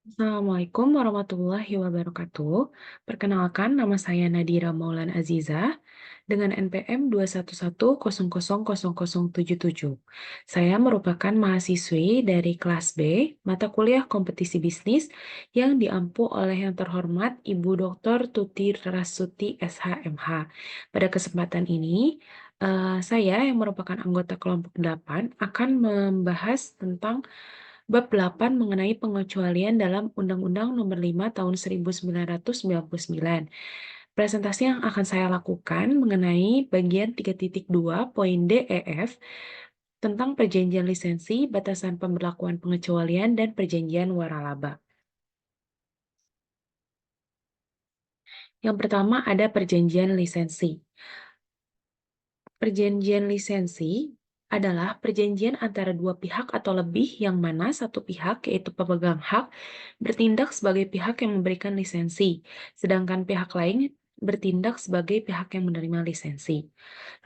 Assalamualaikum warahmatullahi wabarakatuh. Perkenalkan, nama saya Nadira Maulan Azizah dengan NPM 211000077. Saya merupakan mahasiswi dari kelas B, mata kuliah kompetisi bisnis yang diampu oleh yang terhormat Ibu Dr. Tuti Rasuti SHMH. Pada kesempatan ini, saya yang merupakan anggota kelompok 8 akan membahas tentang Bab 8 mengenai pengecualian dalam Undang-Undang Nomor 5 Tahun 1999. Presentasi yang akan saya lakukan mengenai bagian 3.2 poin D, E, F tentang perjanjian lisensi, batasan pemberlakuan pengecualian, dan perjanjian waralaba. Yang pertama ada perjanjian lisensi. Perjanjian lisensi adalah perjanjian antara dua pihak atau lebih yang mana satu pihak, yaitu pemegang hak, bertindak sebagai pihak yang memberikan lisensi, sedangkan pihak lain bertindak sebagai pihak yang menerima lisensi.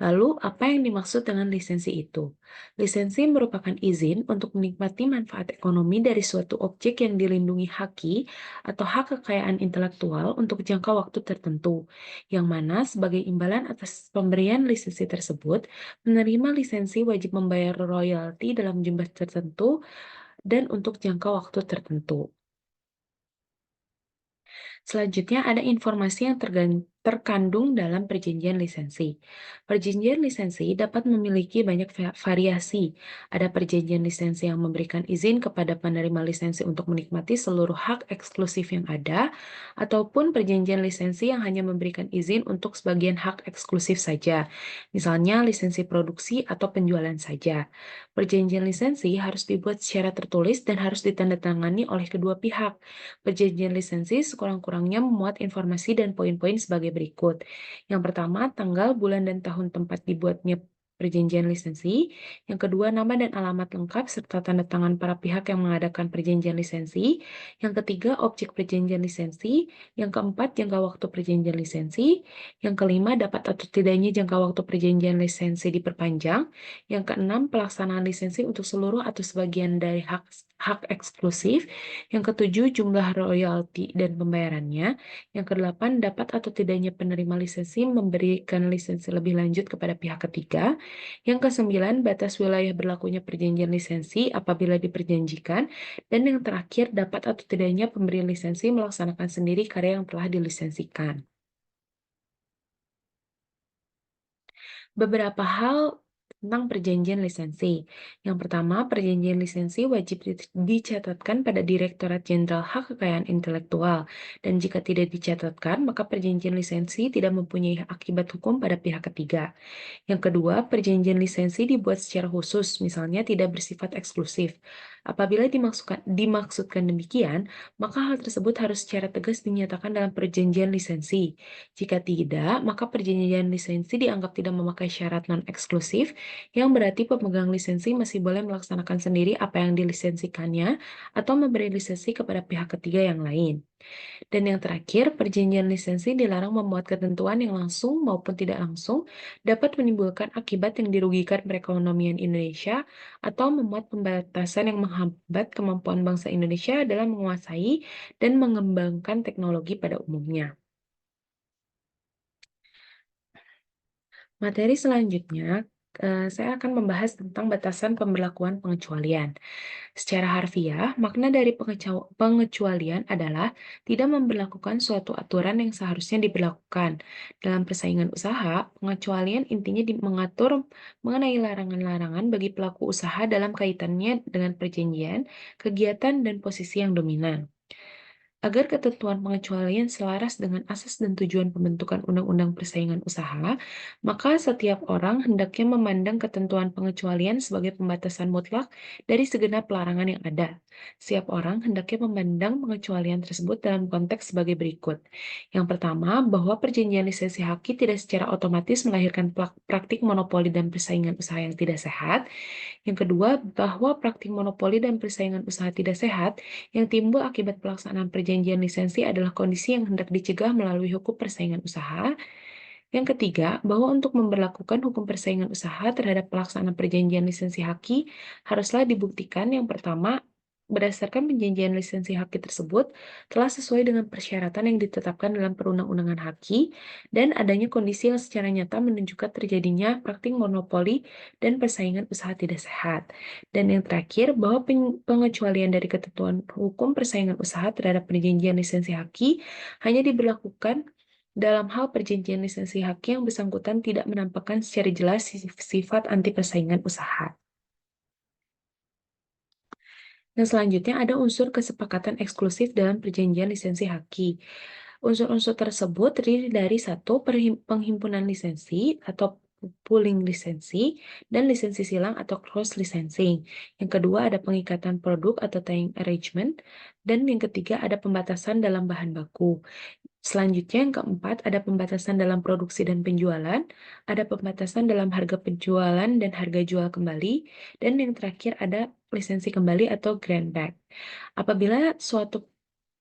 Lalu, apa yang dimaksud dengan lisensi itu? Lisensi merupakan izin untuk menikmati manfaat ekonomi dari suatu objek yang dilindungi haki atau hak kekayaan intelektual untuk jangka waktu tertentu, yang mana sebagai imbalan atas pemberian lisensi tersebut, penerima lisensi wajib membayar royalti dalam jumlah tertentu dan untuk jangka waktu tertentu. Selanjutnya ada informasi yang terkandung dalam perjanjian lisensi. Perjanjian lisensi dapat memiliki banyak variasi. Ada perjanjian lisensi yang memberikan izin kepada penerima lisensi untuk menikmati seluruh hak eksklusif yang ada, ataupun perjanjian lisensi yang hanya memberikan izin untuk sebagian hak eksklusif saja, misalnya lisensi produksi atau penjualan saja. Perjanjian lisensi harus dibuat secara tertulis dan harus ditandatangani oleh kedua pihak. Perjanjian lisensi sekurang-kurangnya memuat informasi dan poin-poin sebagai berikut. Yang pertama, tanggal, bulan, dan tahun tempat dibuatnya perjanjian lisensi. Yang kedua, nama dan alamat lengkap serta tanda tangan para pihak yang mengadakan perjanjian lisensi. Yang ketiga, objek perjanjian lisensi. Yang keempat, jangka waktu perjanjian lisensi. Yang kelima, dapat atau tidaknya jangka waktu perjanjian lisensi diperpanjang. Yang keenam, pelaksanaan lisensi untuk seluruh atau sebagian dari hak hak eksklusif. Yang ketujuh, jumlah royalti dan pembayarannya. Yang kedelapan, dapat atau tidaknya penerima lisensi memberikan lisensi lebih lanjut kepada pihak ketiga. Yang kesembilan, batas wilayah berlakunya perjanjian lisensi apabila diperjanjikan. Dan yang terakhir, dapat atau tidaknya pemberi lisensi melaksanakan sendiri karya yang telah dilisensikan. Beberapa hal tentang perjanjian lisensi. Yang pertama, perjanjian lisensi wajib dicatatkan pada Direktorat Jenderal Hak Kekayaan Intelektual, dan jika tidak dicatatkan, maka perjanjian lisensi tidak mempunyai akibat hukum pada pihak ketiga. Yang kedua, perjanjian lisensi dibuat secara khusus, misalnya tidak bersifat eksklusif. Apabila dimaksudkan demikian, maka hal tersebut harus secara tegas dinyatakan dalam perjanjian lisensi. Jika tidak, maka perjanjian lisensi dianggap tidak memakai syarat non-eksklusif, yang berarti pemegang lisensi masih boleh melaksanakan sendiri apa yang dilisensikannya atau memberi lisensi kepada pihak ketiga yang lain. Dan yang terakhir, perjanjian lisensi dilarang memuat ketentuan yang langsung maupun tidak langsung dapat menimbulkan akibat yang dirugikan perekonomian Indonesia atau memuat pembatasan yang menghambat kemampuan bangsa Indonesia dalam menguasai dan mengembangkan teknologi pada umumnya. Materi selanjutnya, saya akan membahas tentang batasan pemberlakuan pengecualian. Secara harfiah, makna dari pengecualian adalah tidak memberlakukan suatu aturan yang seharusnya diberlakukan. Dalam persaingan usaha, pengecualian intinya mengatur mengenai larangan-larangan bagi pelaku usaha dalam kaitannya dengan perjanjian, kegiatan, dan posisi yang dominan. Agar ketentuan pengecualian selaras dengan asas dan tujuan pembentukan Undang-Undang Persaingan Usaha, maka setiap orang hendaknya memandang ketentuan pengecualian sebagai pembatasan mutlak dari segenap larangan yang ada. Setiap orang hendaknya memandang pengecualian tersebut dalam konteks sebagai berikut. Yang pertama, bahwa perjanjian lisensi haki tidak secara otomatis melahirkan praktik monopoli dan persaingan usaha yang tidak sehat. Yang kedua, bahwa praktik monopoli dan persaingan usaha tidak sehat yang timbul akibat pelaksanaan perjanjian lisensi adalah kondisi yang hendak dicegah melalui hukum persaingan usaha. Yang ketiga, bahwa untuk memberlakukan hukum persaingan usaha terhadap pelaksanaan perjanjian lisensi haki haruslah dibuktikan yang pertama berdasarkan perjanjian lisensi haki tersebut telah sesuai dengan persyaratan yang ditetapkan dalam perundang-undangan haki dan adanya kondisi yang secara nyata menunjukkan terjadinya praktik monopoli dan persaingan usaha tidak sehat. Dan yang terakhir, bahwa pengecualian dari ketentuan hukum persaingan usaha terhadap perjanjian lisensi haki hanya diberlakukan dalam hal perjanjian lisensi haki yang bersangkutan tidak menampakkan secara jelas sifat anti persaingan usaha. Dan selanjutnya ada unsur kesepakatan eksklusif dalam perjanjian lisensi haki. Unsur-unsur tersebut terdiri dari satu penghimpunan lisensi atau pooling lisensi dan lisensi silang atau cross licensing. Yang kedua ada pengikatan produk atau tying arrangement dan yang ketiga ada pembatasan dalam bahan baku. Selanjutnya yang keempat ada pembatasan dalam produksi dan penjualan, ada pembatasan dalam harga penjualan dan harga jual kembali, dan yang terakhir ada lisensi kembali atau grant back. Apabila suatu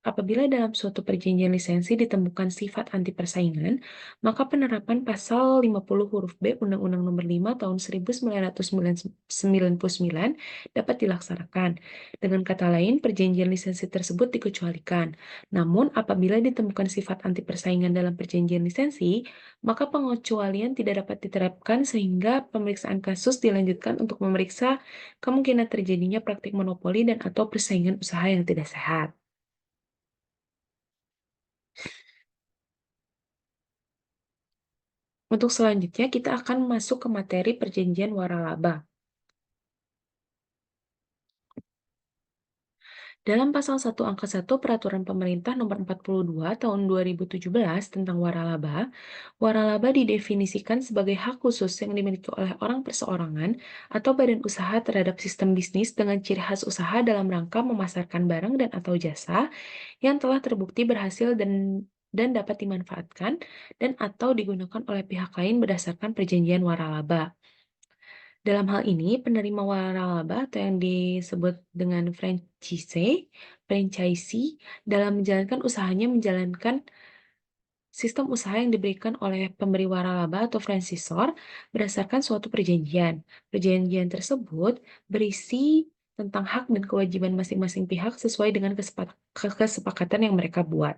Apabila dalam suatu perjanjian lisensi ditemukan sifat anti persaingan, maka penerapan pasal 50 huruf B Undang-Undang Nomor 5 Tahun 1999 dapat dilaksanakan. Dengan kata lain, perjanjian lisensi tersebut dikecualikan. Namun, apabila ditemukan sifat anti persaingan dalam perjanjian lisensi, maka pengecualian tidak dapat diterapkan sehingga pemeriksaan kasus dilanjutkan untuk memeriksa kemungkinan terjadinya praktik monopoli dan atau persaingan usaha yang tidak sehat. Untuk selanjutnya, kita akan masuk ke materi perjanjian waralaba. Dalam pasal 1 angka 1 Peraturan Pemerintah Nomor 42 Tahun 2017 tentang waralaba didefinisikan sebagai hak khusus yang dimiliki oleh orang perseorangan atau badan usaha terhadap sistem bisnis dengan ciri khas usaha dalam rangka memasarkan barang dan atau jasa yang telah terbukti berhasil dan dapat dimanfaatkan dan atau digunakan oleh pihak lain berdasarkan perjanjian waralaba. Dalam hal ini, penerima waralaba atau yang disebut dengan franchisee dalam menjalankan usahanya menjalankan sistem usaha yang diberikan oleh pemberi waralaba atau franchisor berdasarkan suatu perjanjian. Perjanjian tersebut berisi tentang hak dan kewajiban masing-masing pihak sesuai dengan kesepakatan yang mereka buat.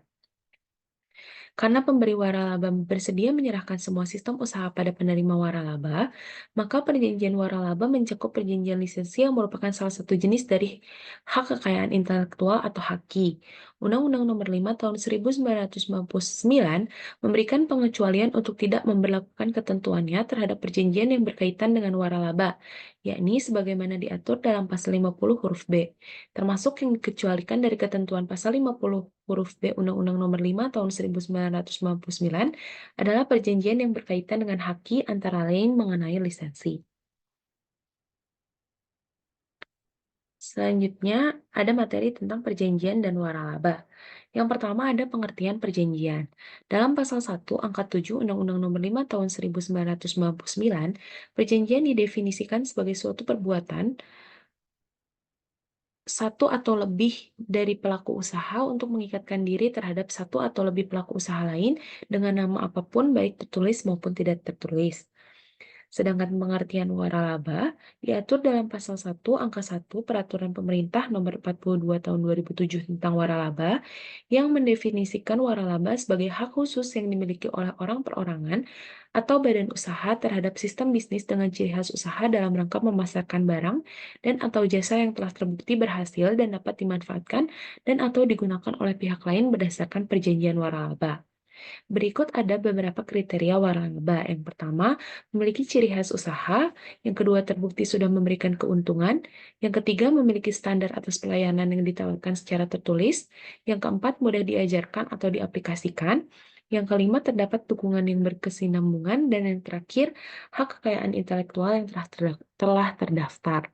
Karena pemberi waralaba bersedia menyerahkan semua sistem usaha pada penerima waralaba, maka perjanjian waralaba mencakup perjanjian lisensi yang merupakan salah satu jenis dari hak kekayaan intelektual atau haki. Undang-Undang Nomor 5 Tahun 1999 memberikan pengecualian untuk tidak memberlakukan ketentuannya terhadap perjanjian yang berkaitan dengan waralaba, yakni sebagaimana diatur dalam pasal 50 huruf B, termasuk yang dikecualikan dari ketentuan pasal 50 huruf B Undang-Undang Nomor 5 Tahun 1999 adalah perjanjian yang berkaitan dengan haki antara lain mengenai lisensi. Selanjutnya, ada materi tentang perjanjian dan waralaba. Yang pertama ada pengertian perjanjian. Dalam pasal 1 angka 7 Undang-Undang Nomor 5 Tahun 1999, perjanjian didefinisikan sebagai suatu perbuatan satu atau lebih dari pelaku usaha untuk mengikatkan diri terhadap satu atau lebih pelaku usaha lain dengan nama apapun baik tertulis maupun tidak tertulis. Sedangkan pengertian waralaba diatur dalam pasal 1 angka 1 Peraturan Pemerintah Nomor 42 Tahun 2007 tentang waralaba yang mendefinisikan waralaba sebagai hak khusus yang dimiliki oleh orang perorangan atau badan usaha terhadap sistem bisnis dengan ciri khas usaha dalam rangka memasarkan barang dan atau jasa yang telah terbukti berhasil dan dapat dimanfaatkan dan atau digunakan oleh pihak lain berdasarkan perjanjian waralaba. Berikut ada beberapa kriteria waralaba. Yang pertama, memiliki ciri khas usaha. Yang kedua, terbukti sudah memberikan keuntungan. Yang ketiga, memiliki standar atas pelayanan yang ditawarkan secara tertulis. Yang keempat, mudah diajarkan atau diaplikasikan. Yang kelima, terdapat dukungan yang berkesinambungan. Dan yang terakhir, hak kekayaan intelektual yang telah terdaftar.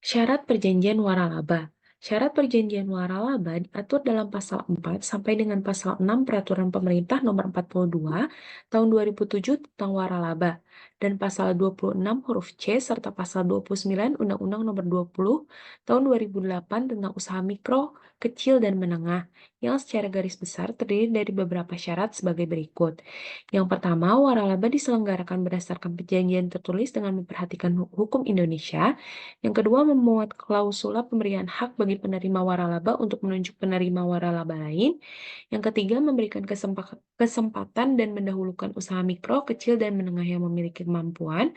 Syarat perjanjian waralaba. Syarat perjanjian waralaba diatur dalam pasal 4 sampai dengan pasal 6 Peraturan Pemerintah Nomor 42 Tahun 2007 tentang waralaba. dan pasal 26 huruf C serta pasal 29 Undang-Undang Nomor 20 Tahun 2008 tentang usaha mikro, kecil, dan menengah yang secara garis besar terdiri dari beberapa syarat sebagai berikut. Yang pertama, waralaba diselenggarakan berdasarkan perjanjian tertulis dengan memperhatikan hukum Indonesia. Yang kedua, memuat klausula pemberian hak bagi penerima waralaba untuk menunjuk penerima waralaba lain. Yang ketiga, memberikan kesempatan dan mendahulukan usaha mikro, kecil, dan menengah yang memiliki kemampuan.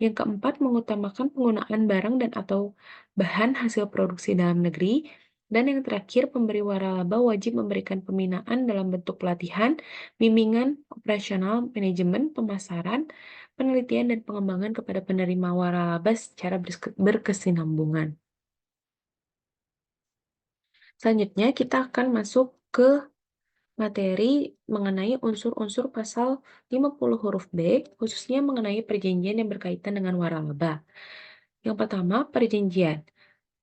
Yang keempat, mengutamakan penggunaan barang dan atau bahan hasil produksi dalam negeri. Dan yang terakhir, pemberi waralaba wajib memberikan pembinaan dalam bentuk pelatihan, bimbingan, operasional, manajemen, pemasaran, penelitian, dan pengembangan kepada penerima waralaba secara berkesinambungan. Selanjutnya, kita akan masuk ke materi mengenai unsur-unsur pasal 50 huruf B, khususnya mengenai perjanjian yang berkaitan dengan waralaba. Yang pertama, perjanjian.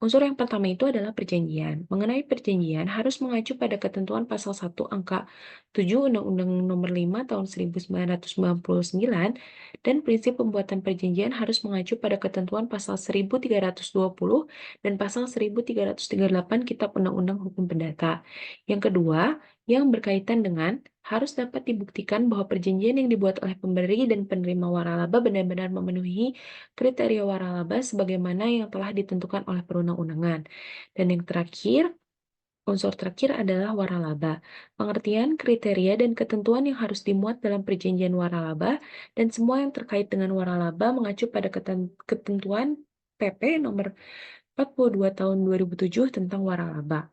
Unsur yang pertama itu adalah perjanjian. Mengenai perjanjian harus mengacu pada ketentuan pasal 1 angka 7 Undang-Undang Nomor 5 Tahun 1999 dan prinsip pembuatan perjanjian harus mengacu pada ketentuan pasal 1320 dan pasal 1338 Kitab Undang-Undang Hukum Perdata. Yang kedua, yang berkaitan dengan harus dapat dibuktikan bahwa perjanjian yang dibuat oleh pemberi dan penerima waralaba benar-benar memenuhi kriteria waralaba sebagaimana yang telah ditentukan oleh perundang-undangan. Dan yang terakhir, unsur terakhir adalah waralaba. Pengertian, kriteria, dan ketentuan yang harus dimuat dalam perjanjian waralaba dan semua yang terkait dengan waralaba mengacu pada ketentuan PP nomor 42 tahun 2007 tentang waralaba.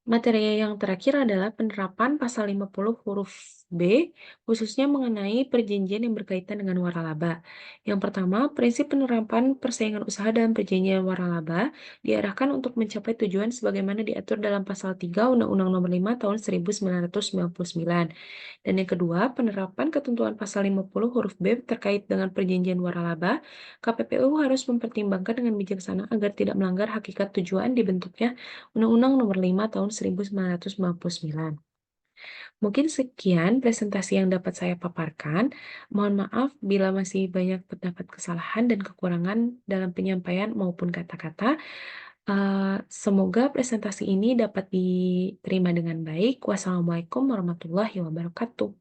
Materi yang terakhir adalah penerapan pasal 50 huruf B, khususnya mengenai perjanjian yang berkaitan dengan waralaba. Yang pertama, prinsip penerapan persaingan usaha dalam perjanjian waralaba diarahkan untuk mencapai tujuan sebagaimana diatur dalam pasal 3 Undang-Undang Nomor 5 Tahun 1999. Dan yang kedua, penerapan ketentuan pasal 50 huruf B terkait dengan perjanjian waralaba, KPPU harus mempertimbangkan dengan bijaksana agar tidak melanggar hakikat tujuan dibentuknya Undang-Undang Nomor 5 Tahun 1999. Mungkin sekian presentasi yang dapat saya paparkan. Mohon maaf bila masih banyak terdapat kesalahan dan kekurangan dalam penyampaian maupun kata-kata. Semoga presentasi ini dapat diterima dengan baik. Wassalamualaikum warahmatullahi wabarakatuh.